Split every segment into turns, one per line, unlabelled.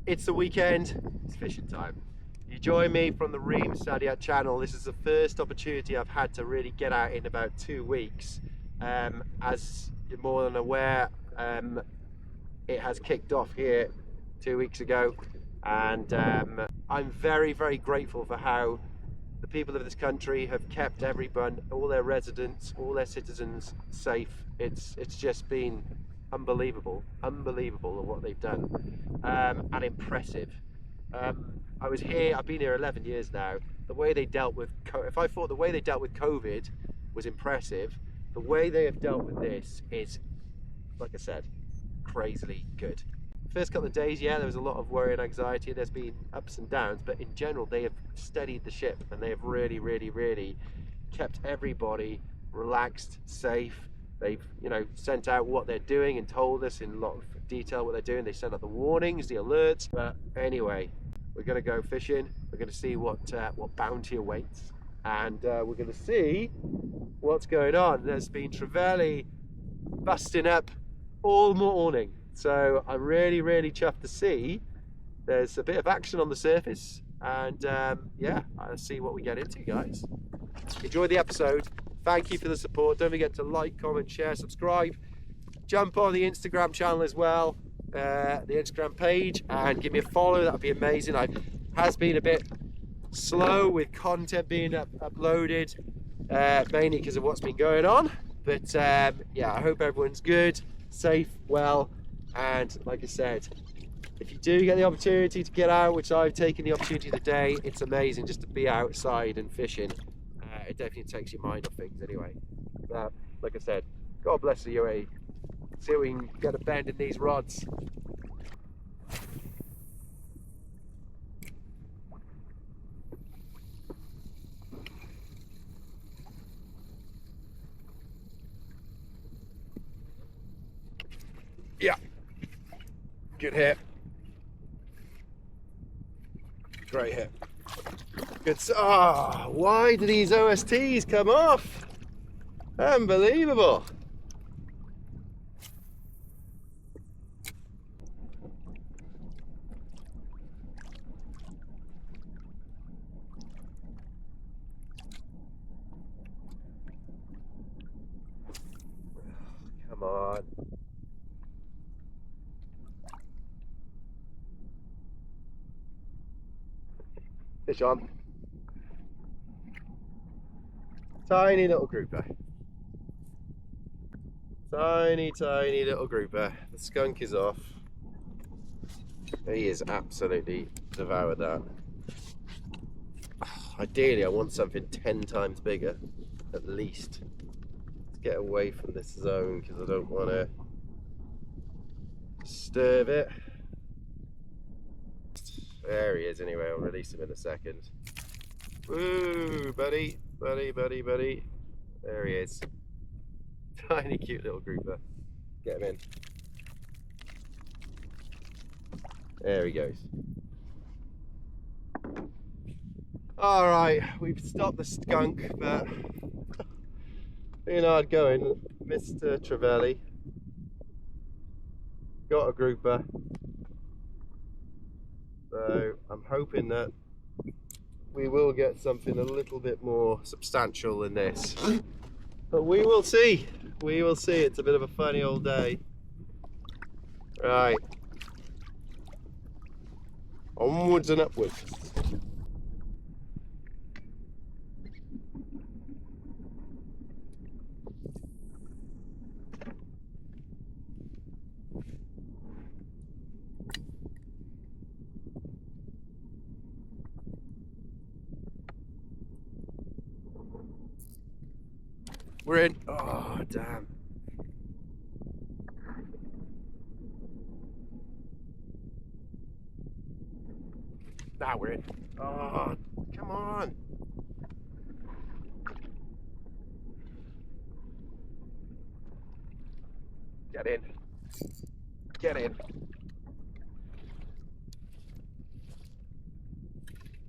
It's the weekend, it's fishing time. You join me from the Reem Saadiat channel. This is the first opportunity I've had to really get out in about 2 weeks. As you're more than aware, it has kicked off here 2 weeks ago, and I'm very, very grateful for how the people of this country have kept everyone, all their residents, all their citizens safe. It's just been unbelievable of what they've done, and impressive. I was here, I've been here 11 years now. The way they dealt with, if I thought the way they dealt with COVID was impressive, the way they have dealt with this is, like I said, crazily good. First couple of days, yeah, there was a lot of worry and anxiety. There's been ups and downs, but in general, they have steadied the ship, and they have really, really, really kept everybody relaxed, safe. They've, sent out what they're doing and told us in a lot of detail what they're doing. They sent out the warnings, the alerts. But anyway, we're going to go fishing. We're going to see what bounty awaits, and we're going to see what's going on. There's been trevally busting up all morning, so I'm really, really chuffed to see there's a bit of action on the surface, and yeah, I'll see what we get into, guys. Enjoy the episode. Thank you for the support. Don't forget to like, comment, share, subscribe. Jump on the Instagram channel as well, the Instagram page, and give me a follow. That would be amazing. I has been a bit slow with content being uploaded, mainly because of what's been going on. But yeah, I hope everyone's good, safe, well, and like I said, if you do get the opportunity to get out, which I've taken the opportunity today, it's amazing just to be outside and fishing. It definitely takes your mind off things anyway. But like I said, God bless the UAE. See if we can get a bend in these rods. Yeah, good hit. Great hit. Good. Why do these OSTs come off? Unbelievable. Come on. Fish on. Tiny little grouper. Tiny, tiny little grouper. The skunk is off. He is absolutely devoured that. Ideally, I want something 10 times bigger, at least. Let's get away from this zone because I don't want to disturb it. There he is anyway, I'll release him in a second. Woo, buddy, buddy, buddy, buddy. There he is. Tiny cute little grouper. Get him in. There he goes. Alright, we've stopped the skunk, but being hard going, Mr. Trevally. Got a grouper. So I'm hoping that we will get something a little bit more substantial than this. But we will see. We will see. It's a bit of a funny old day. Right. Onwards and upwards. We're in. Oh, damn. Now we're in. Oh, come on. Get in. Get in.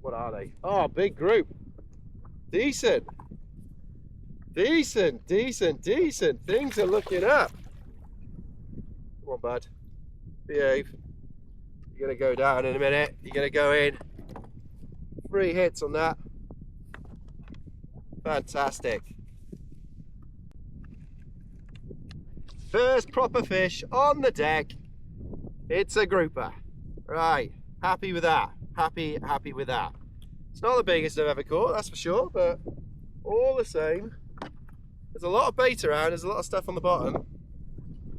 What are they? Oh, big group. Decent. Decent, decent, decent. Things are looking up. Come on, bud. Behave. You're going to go down in a minute. You're going to go in. 3 hits on that. Fantastic. First proper fish on the deck. It's a grouper. Right, happy with that. Happy with that. It's not the biggest I've ever caught, that's for sure, but all the same, there's a lot of bait around, there's a lot of stuff on the bottom,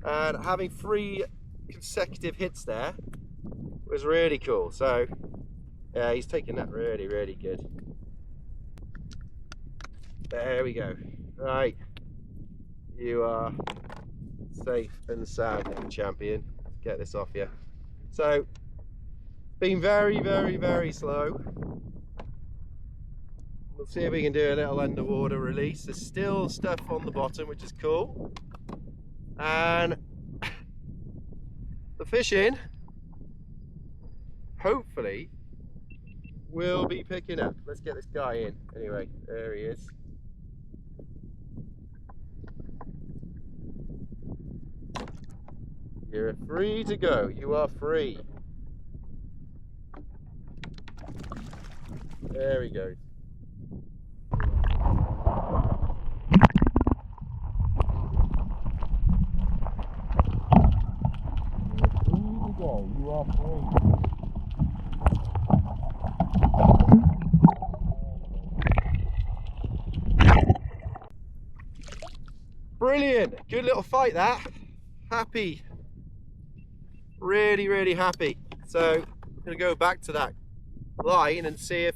and having 3 consecutive hits there was really cool. So yeah, he's taking that really, really good. There we go. Right, you are safe and sound, little champion. Get this off you. So, been very, very, very slow. We'll see if we can do a little underwater release. There's still stuff on the bottom, which is cool. And the fishing, hopefully, will be picking up. Let's get this guy in. Anyway, there he is. You're free to go. You are free. There he goes. You are free. Brilliant. Good little fight that. Happy. Really, really happy. So I'm going to go back to that line and see if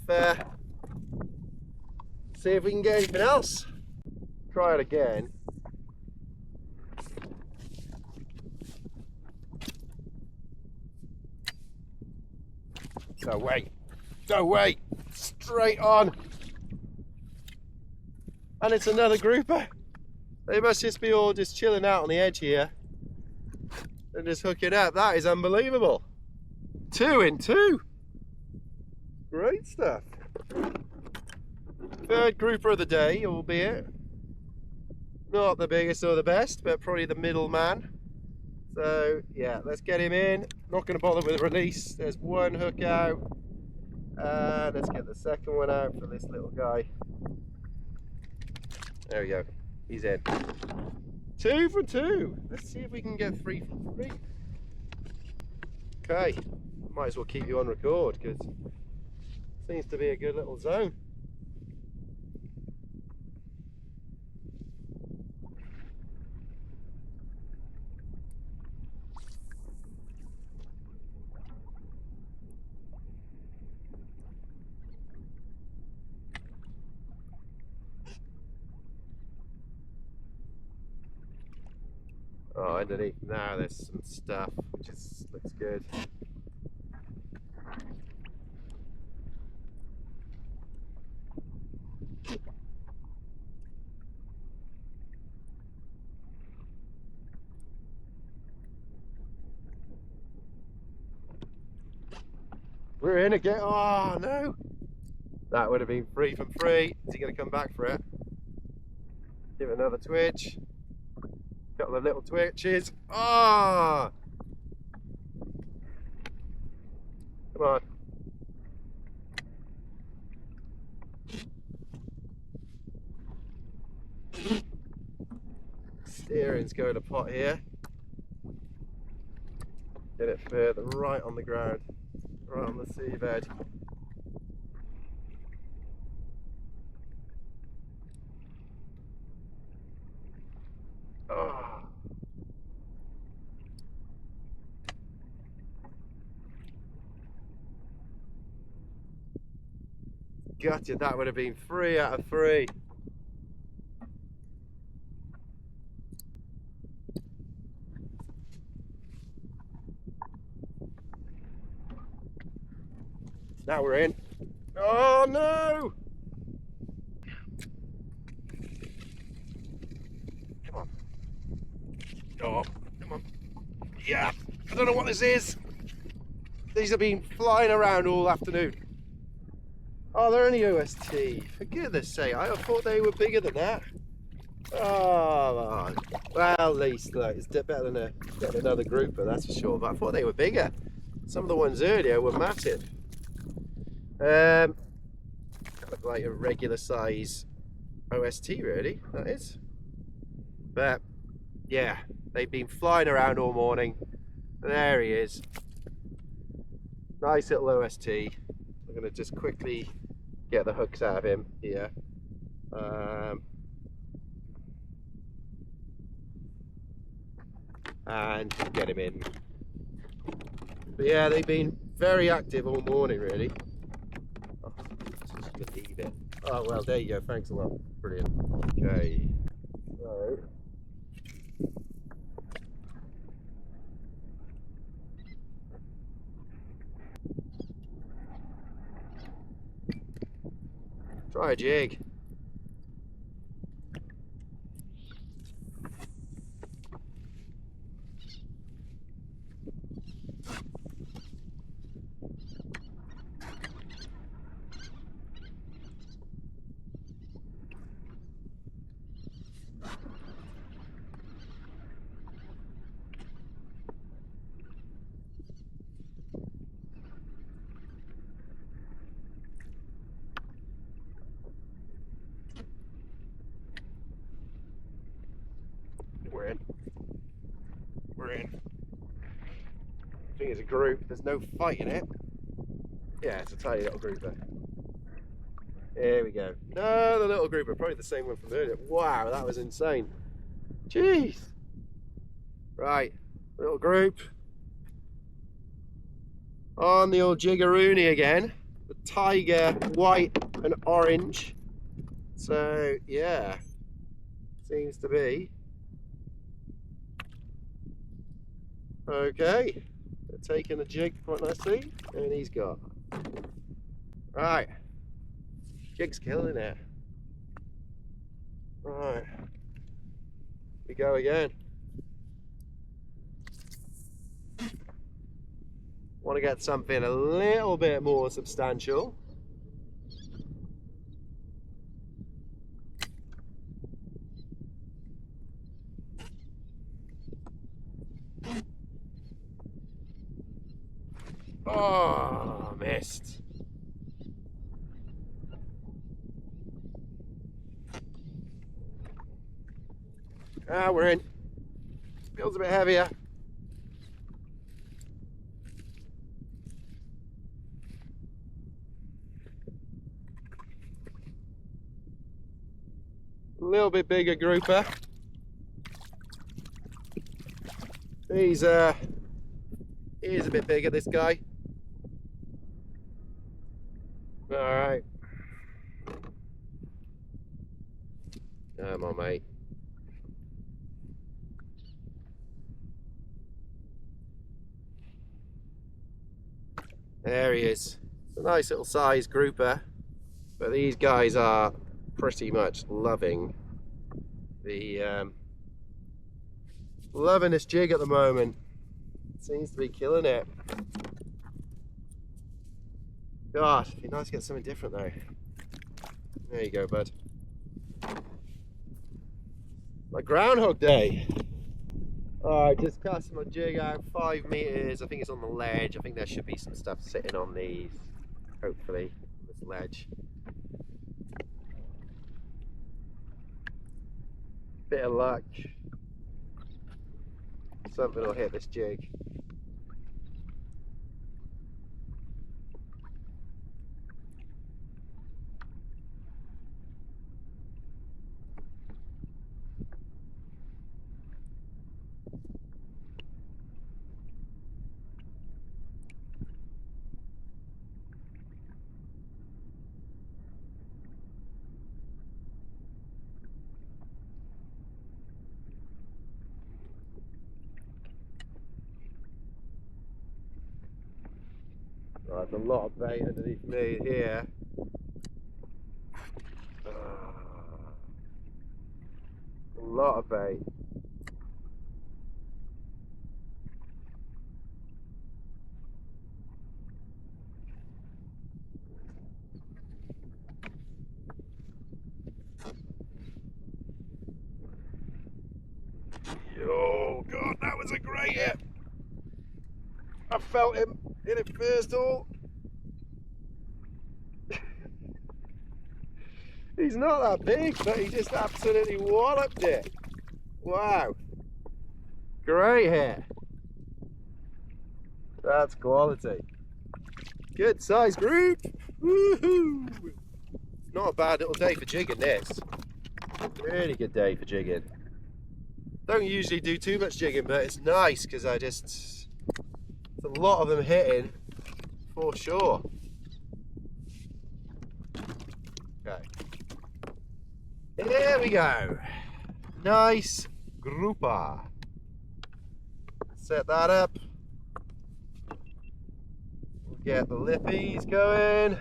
we can get anything else. Try it again. Don't wait, straight on. And it's another grouper. They must just be all just chilling out on the edge here and just hooking up. That is unbelievable. 2 in 2. Great stuff. 3rd grouper of the day, albeit not the biggest or the best, but probably the middle man. So yeah, let's get him in. Not going to bother with a release. There's 1 hook out. Let's get the 2nd one out for this little guy. There we go. He's in. 2 for 2. Let's see if we can get 3 for 3. Okay. Might as well keep you on record because seems to be a good little zone. Oh, underneath now there's some stuff which looks good. We're in again. Oh no! That would have been 3 from 3. Is he going to come back for it? Give it another twitch. Couple of little twitches. Ah! Oh! Come on. Steering's going to pot here. Get it further right on the ground, right on the seabed. Oh. Gotcha, that would have been 3 out of 3. Now we're in. Oh no! Come on. Oh, come on. Yeah, I don't know what this is. These have been flying around all afternoon. Oh, they're only OST. For goodness sake, I thought they were bigger than that. Oh, well, at least look, it's better than getting another grouper, that's for sure. But I thought they were bigger. Some of the ones earlier were massive. Kind of like a regular size OST really, that is. But yeah, they've been flying around all morning. There he is. Nice little OST. I'm going to just quickly get the hooks out of him here. And get him in. But yeah, they've been very active all morning really. Oh, just gonna leave it. Oh well, there you go, thanks a lot. Brilliant. Okay. So try a jig. We're in. We're in. I think it's a group. There's no fight in it. Yeah, it's a tiny little grouper. Here we go. No, the little grouper, probably the same one from earlier. Wow, that was insane. Jeez. Right, little group. On the old Jiggeroony again. The tiger, white and orange. So, yeah. Seems to be. Okay. They're taking the jig quite nicely. And he's got. Right. Jig's killing it. Right. We go again. Want to get something a little bit more substantial. Oh, missed. Ah, we're in. Feels a bit heavier. A little bit bigger grouper. He is a bit bigger, this guy. All right. Come on, mate. There he is. It's a nice little size grouper, but these guys are pretty much loving the loving this jig at the moment. Seems to be killing it. God, it'd be nice to get something different though. There you go, bud. Like Groundhog Day. Alright, just casting my jig out 5 meters. I think it's on the ledge. I think there should be some stuff sitting on these, hopefully, this ledge. Bit of luck. Something will hit this jig. Right, there's a lot of bait underneath me here. A lot of bait. Oh God, that was a great hit. felt him in it first all. He's not that big, but he just absolutely walloped it. Wow. Great hit. That's quality. Good size group. Woohoo! Not a bad little day for jigging this. Really good day for jigging. Don't usually do too much jigging, but it's nice because there's a lot of them hitting for sure. Okay. Here we go. Nice grouper. Set that up. We'll get the lippies going.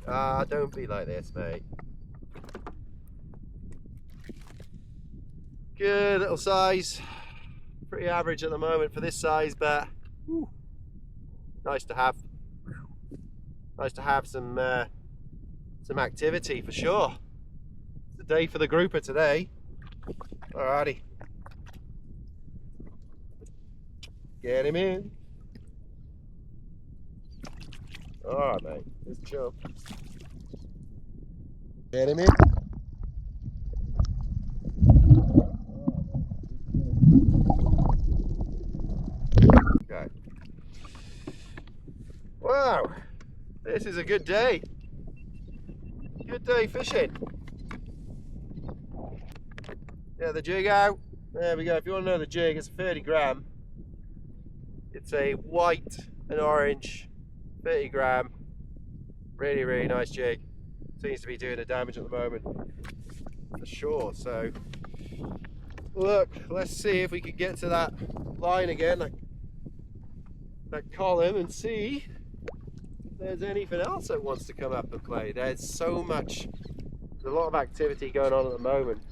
Ah, don't be like this, mate. Good little size. Pretty average at the moment for this size, but whew, nice to have. Nice to have some activity for sure. It's a day for the grouper today. Alrighty. Get him in. Alright, mate. Let's jump. Get him in. Okay. Wow. This is a good day. Good day fishing. Yeah, the jig out. There we go. If you want to know the jig, it's 30 gram. It's a white and orange 30 gram. Really, really nice jig. Seems to be doing the damage at the moment. For sure. So, look, let's see if we can get to that line again, that column, and see if there's anything else that wants to come up and play. There's so much, there's a lot of activity going on at the moment.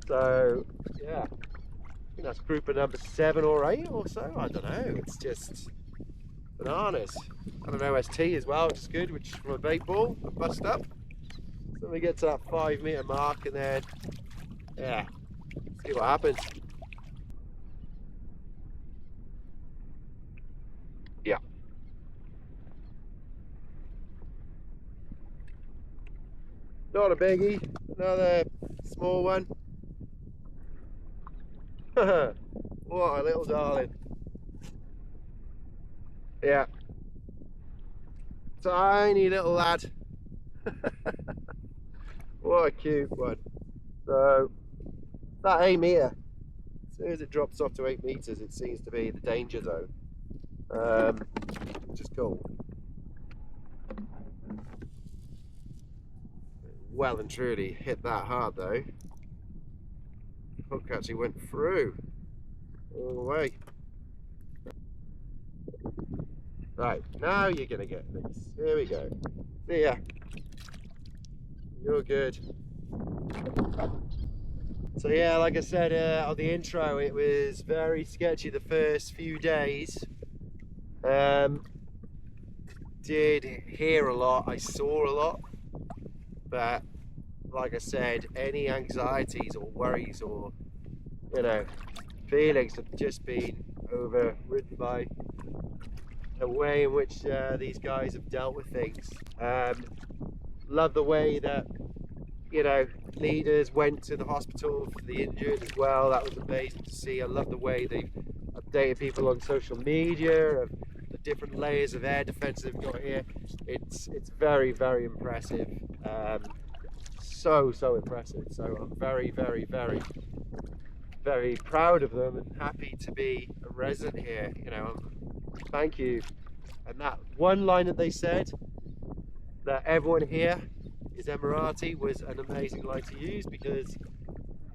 So, yeah, I think that's group of number 7 or 8 or so. I don't know. It's just bananas. And an OST as well, which is good, which is from a bait ball, a bust up. So we get to that 5 metre mark, and then, yeah, see what happens. Yeah. Not a biggie, another small one. What a little darling. Yeah. Tiny little lad. What a cute one. So, that 8 metre. As soon as it drops off to 8 metres, it seems to be the danger zone. Which is cool. Well and truly hit that hard though. Hook actually went through all the way. Right, now you're gonna get this. Here we go. See ya. You're good. So yeah, like I said on the intro, it was very sketchy the first few days. Did hear a lot, I saw a lot, but like I said, any anxieties or worries or, you know, feelings have just been overridden by the way in which these guys have dealt with things. Love the way that, you know, leaders went to the hospital for the injured as well. That was amazing to see. I love the way they've updated people on social media of the different layers of air defense they've got here. It's very, very impressive. So impressive. So I'm very, very, very, very proud of them and happy to be a resident here. You know, thank you. And that one line that they said, that everyone here is Emirati, was an amazing line to use, because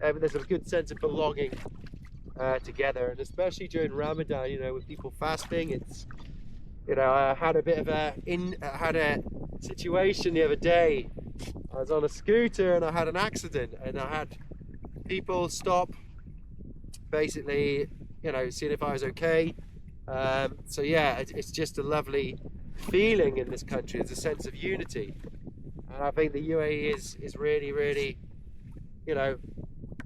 there's a good sense of belonging together, and especially during Ramadan, you know, with people fasting. It's, you know, I had a bit of a situation the other day. I was on a scooter and I had an accident, and I had people stop, basically, you know, seeing if I was okay. So yeah, it's just a lovely feeling in this country. There's a sense of unity, and I think the UAE is really, really, you know,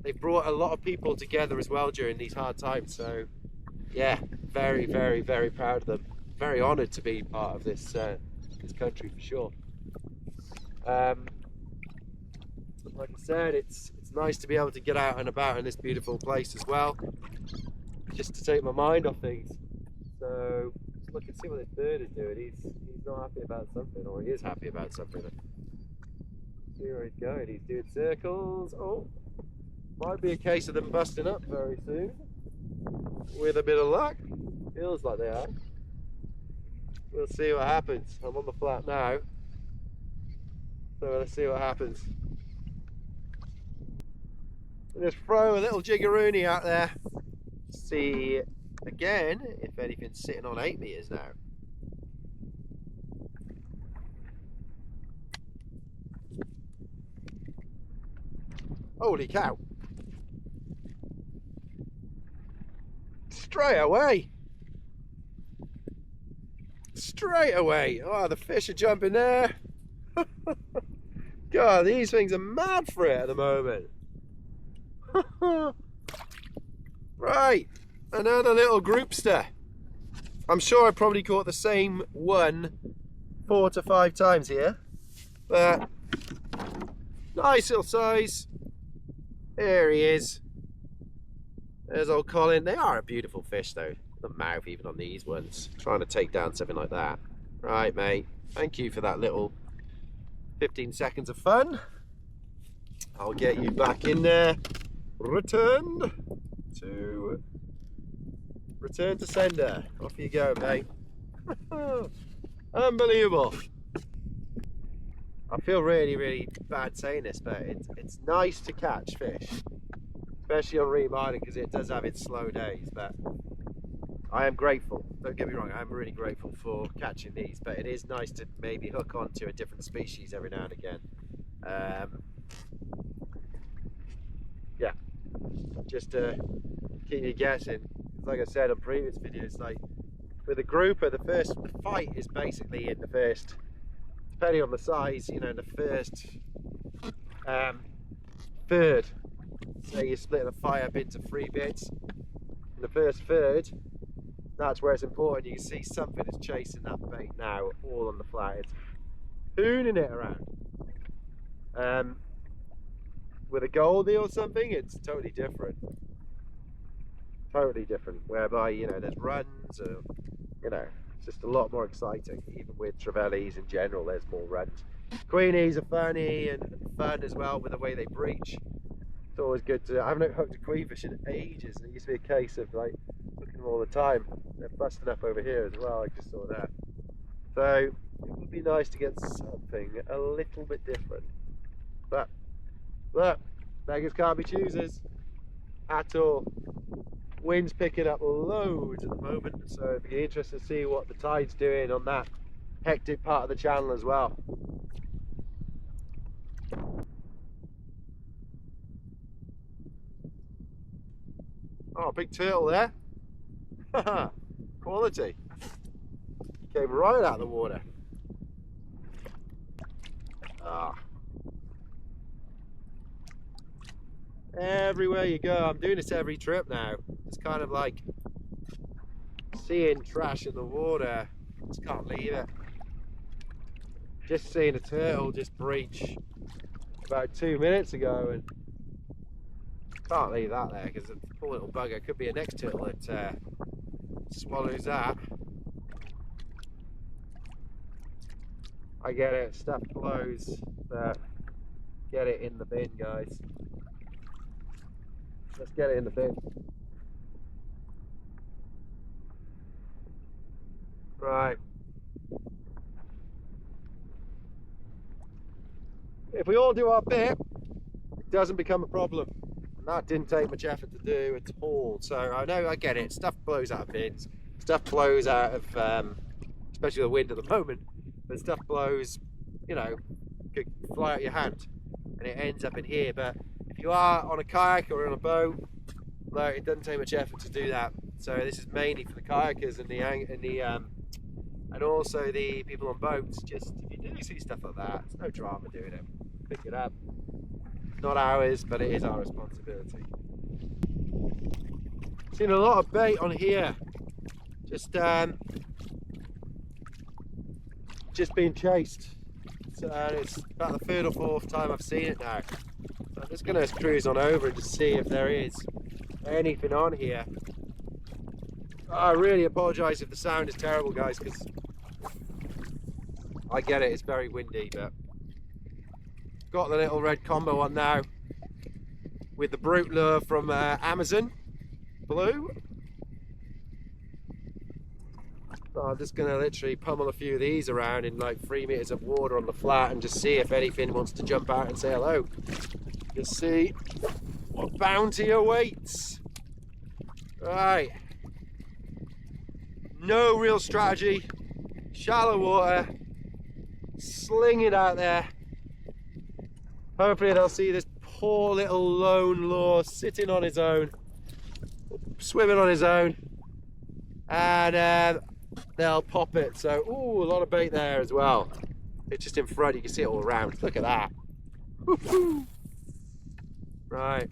they've brought a lot of people together as well during these hard times. So yeah, very, very, very proud of them. Very honoured to be part of this this country for sure. Like I said, it's nice to be able to get out and about in this beautiful place as well, just to take my mind off things. So just look and see what this bird is doing. He's not happy about something, or he is happy about something. See where he's going. He's doing circles. Oh, might be a case of them busting up very soon. With a bit of luck, feels like they are. We'll see what happens. I'm on the flat now, so let's see what happens. Just throw a little jiggeroony out there. See again if anything's sitting on 8 meters now. Holy cow! Straight away! Straight away! Oh, the fish are jumping there. God, these things are mad for it at the moment. Right, another little groupster. I'm sure I probably caught the same one 4 to 5 times here, but nice little size. There he is. There's old Colin. They are a beautiful fish though. The mouth even on these ones. Trying to take down something like that. Right, mate. Thank you for that little 15 seconds of fun. I'll get you back in there. Return to sender. Off you go, mate. Unbelievable. I feel really, really bad saying this, but it's nice to catch fish, especially on ream island, because it does have its slow days. But I am grateful. Don't get me wrong. I'm really grateful for catching these, but it is nice to maybe hook onto a different species every now and again. Yeah, just to keep you guessing. Like I said on previous videos, like with a grouper, the fight is basically in the first, depending on the size, you know, in the first third. So you split the fight up into 3 bits. In the first third, that's where it's important. You can see something is chasing that bait now, all on the flat. It's hooning it around. With a goldie or something, it's totally different. Totally different. Whereby, you know, there's runs, or, you know, it's just a lot more exciting. Even with trevallies in general, there's more runs. Queenies are funny and fun as well with the way they breach. It's always good to. I haven't hooked a queenfish in ages, and it used to be a case of like hooking them all the time. They're busting up over here as well. I just saw that. So it would be nice to get something a little bit different. But look, beggars can't be choosers at all. Wind's picking up loads at the moment, so it'd be interesting to see what the tide's doing on that hectic part of the channel as well. Oh, big turtle there. Quality. Came right out of the water. Ah. Everywhere you go, I'm doing this every trip now. It's kind of like seeing trash in the water. Just can't leave it. Just seeing a turtle just breach about 2 minutes ago, and can't leave that there because the poor little bugger could be a next turtle that swallows that. I get it, stuff blows, but get it in the bin, guys. Let's get it in the bin. Right. If we all do our bit, it doesn't become a problem. And that didn't take much effort to do at all. So I know, I get it. Stuff blows out of bins. Stuff blows out of, especially the wind at the moment. But stuff blows, you know, could fly out your hand, and it ends up in here. But if you are on a kayak or on a boat, look, it doesn't take much effort to do that. So this is mainly for the kayakers and also the people on boats. Just if you do see stuff like that, there's no drama doing it. Pick it up. It's not ours, but it is our responsibility. Seen a lot of bait on here. Just being chased. So it's about the third or fourth time I've seen it now. So I'm just going to cruise on over and just see if there is anything on here. I really apologise if the sound is terrible, guys, because I get it, it's very windy, but got the little red combo on now with the brute lure from Amazon Blue. So I'm just going to literally pummel a few of these around in like 3 meters of water on the flat and just see if anything wants to jump out and say hello. Just see what bounty awaits. Right. No real strategy. Shallow water. Sling it out there. Hopefully they'll see this poor little lone lure sitting on his own, swimming on his own, and they'll pop it. So, ooh, a lot of bait there as well. It's just in front, you can see it all around. Look at that. Woo-hoo. Right.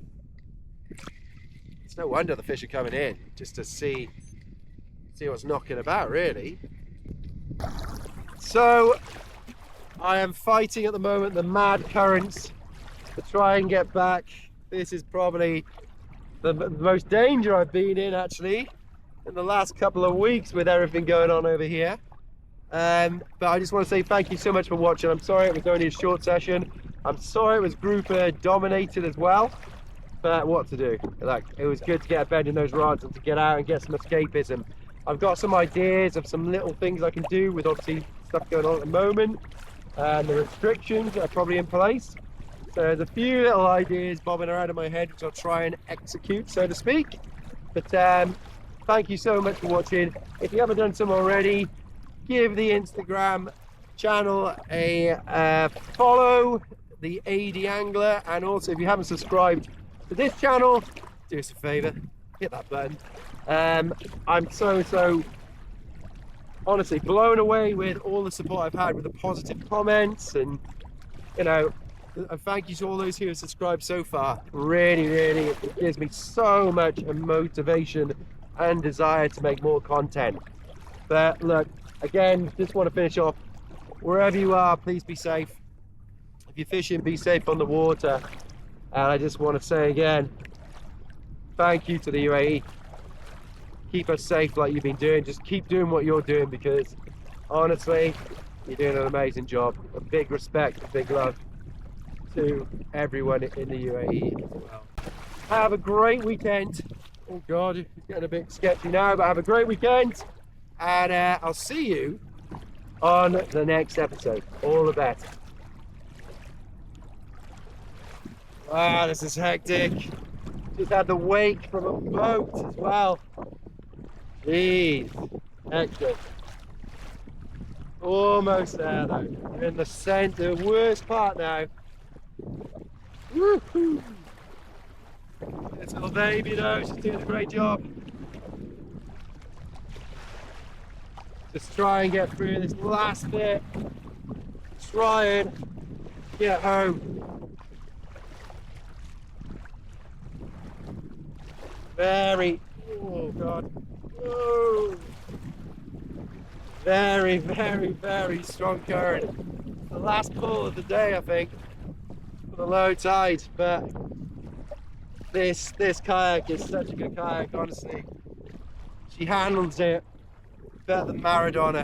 It's no wonder the fish are coming in, just to see what's knocking about, really. So, I am fighting at the moment the mad currents to try and get back. This is probably the most danger I've been in, actually, in the last couple of weeks with everything going on over here. But I just want to say thank you so much for watching. I'm sorry it was only a short session. I'm sorry it was grouper dominated as well, but what to do? Like, it was good to get a bend in those rods and to get out and get some escapism. I've got some ideas of some little things I can do with obviously stuff going on at the moment and the restrictions that are probably in place. So there's a few little ideas bobbing around in my head which I'll try and execute, so to speak. But thank you so much for watching. If you haven't done so already, give the Instagram channel a follow, the Theadangler, and also if you haven't subscribed to this channel, do us a favour, hit that button. I'm so honestly blown away with all the support I've had with the positive comments, and you know, and thank you to all those who have subscribed so far. Really it gives me so much motivation and desire to make more content. But look, again, just want to finish off, wherever you are, please be safe. If you're fishing, be safe on the water. And I just want to say again, thank you to the UAE. Keep us safe like you've been doing. Just keep doing what you're doing, because honestly, you're doing an amazing job. A big respect, a big love to everyone in the UAE as well. Have a great weekend. Oh God, it's getting a bit sketchy now, but have a great weekend. And I'll see you on the next episode. All the best. Wow, this is hectic. Just had the wake from a boat as well. Jeez, hectic. Almost there though. We're in the centre, worst part now. Woohoo! This little baby though, she's doing a great job. Just try and get through this last bit. Try and get home. Oh God. Oh. Very strong current. The last pull of the day, I think, for the low tide, but this kayak is such a good kayak, honestly. She handles it better than Maradona.